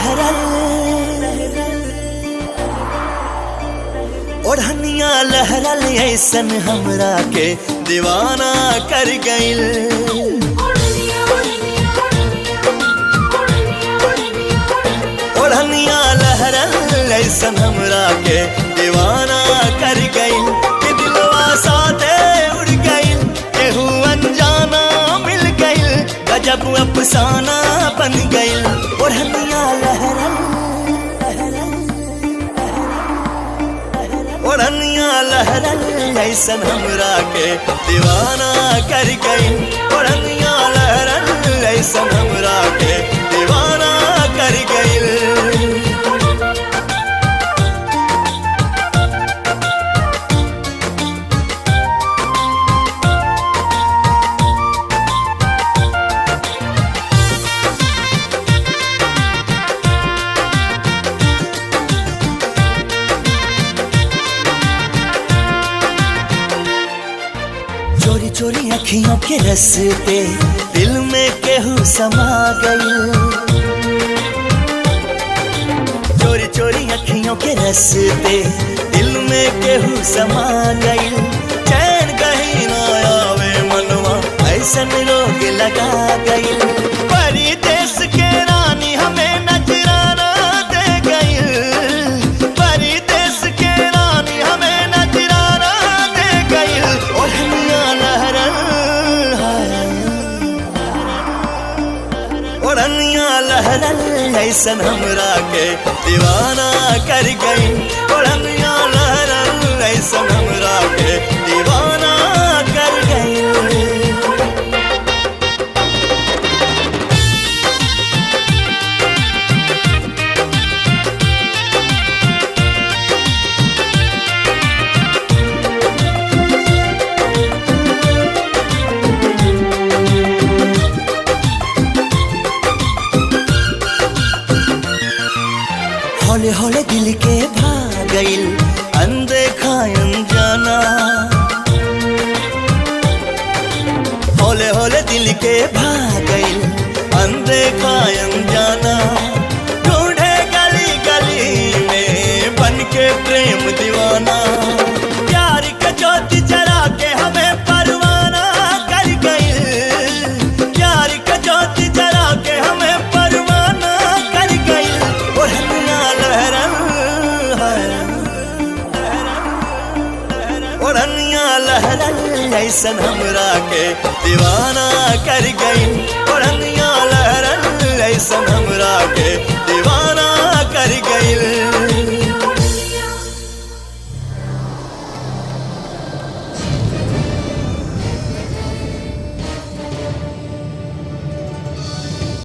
लहरल, ओढ़निया लहरल ऐसन हमरा के दीवाना कर गइल। ओढ़निया लहरल ऐसन हमरा के दीवाना कर गइल कि दिलवा साथे उड़ गइल, केहू अनजाना मिल गइल, गजब अफसाना बन गइल। ओढ़निया लहरल, ओढ़निया लहरल ऐसन हमरा के दीवाना कर गइल। ओढ़निया लहरल ऐसन हमरा के दीवाना कर गइल। चोरी चोरी अखियों के रस्ते दिल में केहू समा गई। चोरी चोरी अखियों के रस्ते दिल में केहू समा गई। चैन कहीं ना आवे मनवा ऐसन रोग लगा गई। परदेस के रानी हमें नजराना दे गई। परदेस के रानी हमें नजराना दे गई। ओढ़निया लहरल, ओढ़निया लहरल ऐसन हमरा के दीवाना कर गई। ओढ़निया लहरल ऐसन हमरा के दीवाना कर गई। हौले हौले दिल के भागइल अनदेखा अनजाना। हौले हौले दिल के भागइल अनदेखा अनजाना। ढूंढे गली गली में बन के प्रेम दीवाना। प्यार का ज्योति जला के हमें परवाना कर गइल। प्यार का ज्योति जला के हमें परवाना कर गइल। ओढ़निया ओढ़निया लहरल ऐसन हमरा के दीवाना कर गई। ओढ़निया